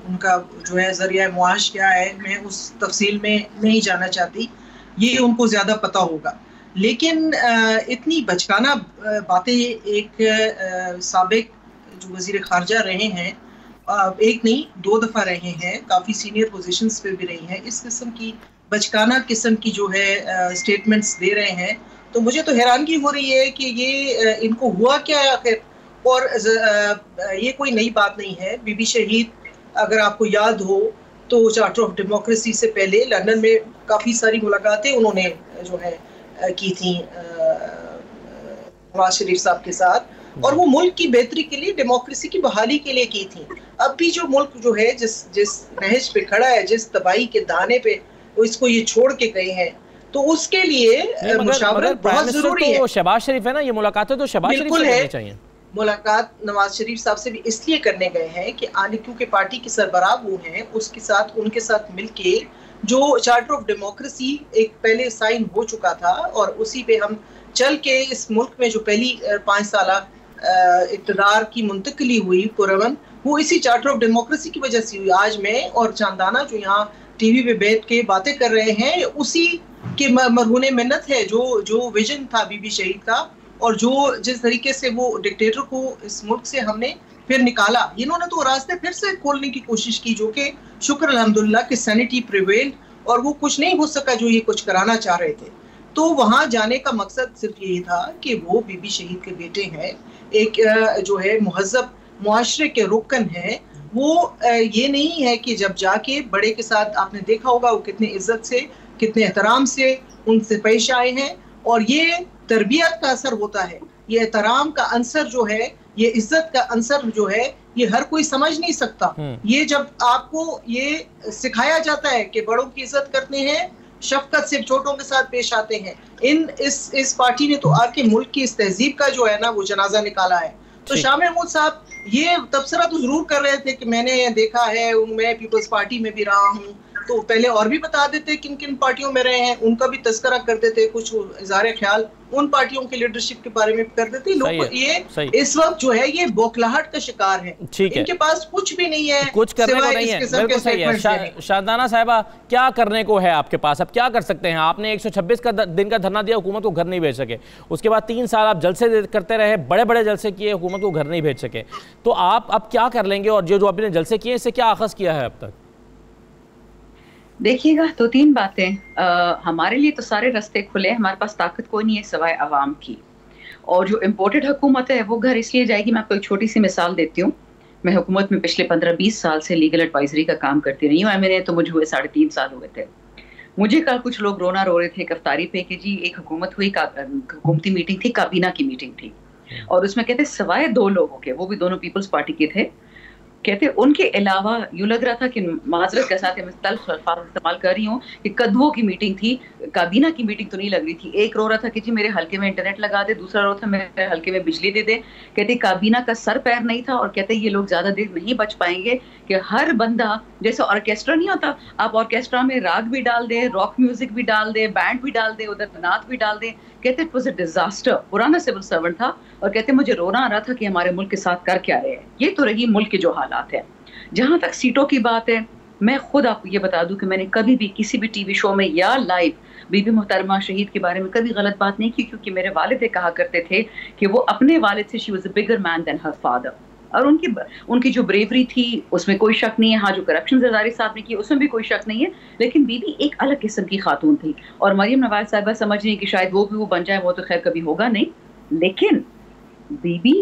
उनका जो है ज़रिया मुआश क्या है। मैं उस तफसील में नहीं जाना चाहती, ये उनको ज़्यादा पता होगा। लेकिन इतनी बचकाना बातें एक साबिक जो वज़ीर ख़ारजा रहे हैं, एक नहीं 2 दफ़ा रहे हैं, काफ़ी सीनियर पोजीशंस पे भी रहे हैं, इस किस्म की बचकाना किस्म की जो है स्टेटमेंट्स दे रहे हैं, तो मुझे तो हैरानगी हो रही है कि ये इनको हुआ क्या है आखिर। और ये कोई नई बात नहीं है। बीबी शहीद, अगर आपको याद हो तो चार्टर ऑफ डेमोक्रेसी से पहले लंदन में काफ़ी सारी मुलाकातें उन्होंने जो है की थी नवाज शरीफ साहब के साथ, और वो मुल्क की बेहतरी के लिए, डेमोक्रेसी की बहाली के लिए की थी। अब भी जो मुल्क जो है जिस नहज पे खड़ा है, जिस तबाही के दाने पे वो इसको ये छोड़ के गए हैं, तो उसके लिए मुशावरत बहुत जरूरी है। शहबाज शरीफ है ना, ये मुलाकातें तो शहबाज शरीफ से करनी चाहिए। मुलाकात नवाज शरीफ साहब से भी इसलिए करने गए हैं कि आने, क्योंकि पार्टी के सरबराह वो हैं, उनके साथ मिलके जो चार्टर ऑफ डेमोक्रेसी एक पहले साइन हो चुका था और उसी पे हम चल के इस मुल्क में जो पहली 5 साल इक़्तिदार की मुंतकली हुई पुरअमन, वो इसी चार्टर ऑफ डेमोक्रेसी की वजह से हुई। आज मैं और चांदाना जो यहाँ टीवी पे बैठ के बातें कर रहे हैं, उसी के मरहूने मिन्नत है जो विजन था बीबी शहीद का, और जो जिस तरीके से वो डिक्टेटर को इस मुल्क से हमने फिर निकाला। इन्होंने तो रास्ते फिर से खोलने की कोशिश की, जो कि शुक्र अल्हम्दुलिल्लाह कि सैनिटी प्रिवेल्ड, और वो कुछ नहीं हो सका जो ये कुछ कराना चाह रहे थे। तो वहाँ जाने का मकसद सिर्फ यही था कि वो बीबी शहीद के बेटे हैं, एक जो है मुहज़्ज़ब मुआशरे के रुकन हैं। वो ये नहीं है कि जब जाके बड़े के साथ, आपने देखा होगा वो कितनी इज्जत से कितने एहतराम से उनसे पेश आए हैं। और ये तरबियत का असर होता है, ये एहतराम का अंसर जो है, ये इज्जत का अंसर जो है, ये हर कोई समझ नहीं सकता। ये जब आपको ये सिखाया जाता है कि बड़ों की इज्जत करते हैं, शफकत से छोटों के साथ पेश आते हैं, इस पार्टी ने तो आके मुल्क की इस तहजीब का जो है ना वो जनाजा निकाला है। तो शाह महमूद साहब ये तबसरा तो जरूर कर रहे थे कि मैंने देखा है, मैं पीपल्स पार्टी में भी रहा हूँ, तो पहले और भी बता देते किन किन पार्टियों में रहे हैं, उनका भी तस्करा कर देते, कुछ इज़हार ख्याल उन पार्टियों के लीडरशिप के बारे में कर देते। लोग ये इस वक्त जो है ये बौखलाहट का शिकार है, इनके पास कुछ भी नहीं है, कुछ करने को नहीं है। बिल्कुल सही है। शाहदाना साहिबा, क्या करने को है आपके पास, अब क्या कर सकते हैं? आपने 126 दिन का धरना दिया, हुकूमत को घर नहीं भेज सके। उसके बाद 3 साल आप जलसे करते रहे, बड़े बड़े जलसे किए, हुकूमत को घर नहीं भेज सके। तो आप अब क्या कर लेंगे? और जो आपने जलसे किए इससे क्या आगाज किया है अब तक? देखिएगा, 2-3 बातें। हमारे लिए तो सारे रास्ते खुले हैं, हमारे पास ताकत कोई नहीं है सिवाय अवाम की। और जो इम्पोर्टेड हुकूमत है वो घर इसलिए जाएगी। मैं आपको एक छोटी सी मिसाल देती हूँ। मैं हुकूमत में पिछले 15-20 साल से लीगल एडवाइजरी का काम करती रही हूँ। मैंने तो मुझे हुए 3.5 साल हुए थे। मुझे कल कुछ लोग रोना रो रहे थे कफ्तारी पे कि जी एक हुकूमत हुई, हुकूमती मीटिंग थी, काबीना की मीटिंग थी, और उसमें कहते सिवाय 2 लोगों के, वो भी दोनों पीपल्स पार्टी के थे, कहते उनके अलावा यूँ लग रहा था कि माजरत के साथ मैं तल्ख अल्फाज इस्तेमाल कर रही हूँ कि कद्दुओं की मीटिंग थी, काबीना की मीटिंग तो नहीं लग रही थी। एक रो रहा था कि जी मेरे हल्के में इंटरनेट लगा दे, दूसरा रो था मेरे हल्के में बिजली दे दे। कहते काबीना का सर पैर नहीं था, और कहते ये लोग ज़्यादा देर नहीं बच पाएंगे कि हर बंदा, जैसे ऑर्केस्ट्रा नहीं होता, आप ऑर्केस्ट्रा में राग भी डाल दे, रॉक म्यूजिक भी डाल दे, बैंड भी डाल दे, उधर नात भी डाल दे। कहते इट वॉज अ डिजास्टर। पुराना सिविल सर्वेंट था और कहते मुझे रोना आ रहा था कि हमारे मुल्क के साथ कर क्या रहे हैं। ये तो रही मुल्क के जो हालात है। जहां तक सीटों की बात है, मैं खुद आपको ये बता दूं कि मैंने कभी भी किसी भी टीवी शो में या लाइव बीबी मोहतरमा शहीद के बारे में कभी गलत बात नहीं की, क्योंकि मेरे वालिद कहा करते थे कि वो अपने वालिद से she was a bigger man than her father. और उनकी जो ब्रेवरी थी उसमें कोई शक नहीं है। हाँ, जो करप्शन ज़रदारी साहब ने की उसमें भी कोई शक नहीं है, लेकिन बीबी एक अलग किस्म की खातून थी। और मरियम नवाज साहिबा समझ रही कि शायद वो भी वो बन जाए, वो तो खैर कभी होगा नहीं, लेकिन बीबी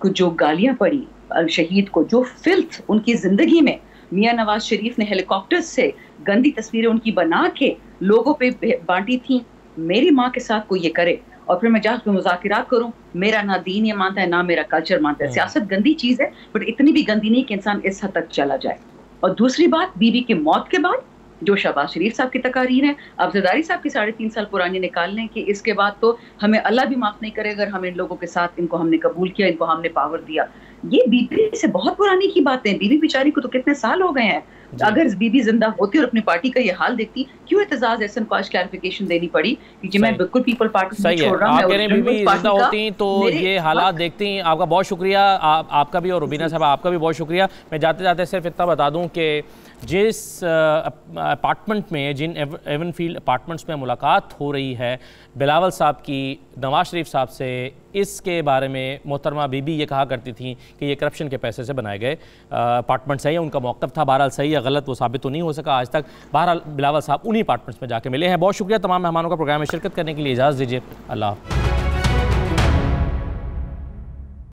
को जो गालियां पड़ी शहीद को, जो फिल्थ उनकी जिंदगी में मियां नवाज शरीफ ने हेलीकॉप्टर से गंदी तस्वीरें उनकी बना के लोगों पे बांटी थी, मेरी माँ के साथ कोई ये करे और फिर मैं जाकर मुज़ाकिरात करूं, मेरा ना दीन ये मानता है ना मेरा कल्चर मानता है। सियासत गंदी चीज है, बट इतनी भी गंदी नहीं कि इंसान इस हद तक चला जाए। और दूसरी बात, बीबी की मौत के बाद जो शहबाज शरीफ साहब की तकारीर है, अब ज़रदारी साहब की 3.5 साल पुरानी निकाल लें कि इसके बाद तो हमें अल्लाह भी माफ नहीं करेगा अगर हम इन लोगों के साथ, इनको हमने कबूल किया, इनको हमने पावर दिया। ये बीबी से बहुत पुरानी की बातें हैं। बीबी बेचारी को तो कितने साल हो गए हैं। अगर बीबी जिंदा होती और अपनी पार्टी का ये हाल देखती, क्यों एतजाज एहसन को आज क्लैरिफिकेशन देनी पड़ी कि मैं बिल्कुल पीपल पार्टी से छोड़ रहा हूं। आप कह रहे हैं बीबी जिंदा होती तो ये हालात देखती। आपका बहुत शुक्रिया, आपका भी और रुबीना साहब आपका भी बहुत शुक्रिया। मैं जाते जाते सिर्फ इतना बता दूं कि जिस अपार्टमेंट में, जिन एवनफील्ड अपार्टमेंट्स में मुलाकात हो रही है बिलावल साहब की नवाज शरीफ साहब से, इसके बारे में मोहतरमा बीबी ये कहा करती थी कि ये करप्शन के पैसे से बनाए गए अपार्टमेंट्स हैं। ये उनका मौक़िफ़ था, बहरहाल सही या गलत वो साबित तो नहीं हो सका आज तक। बहरहाल बिलावल साहब उन्हीं अपार्टमेंट्स में जाके मिले हैं। बहुत शुक्रिया तमाम मेहमानों का प्रोग्राम में शिरकत करने के लिए। इजाज़त दीजिए, अल्लाह।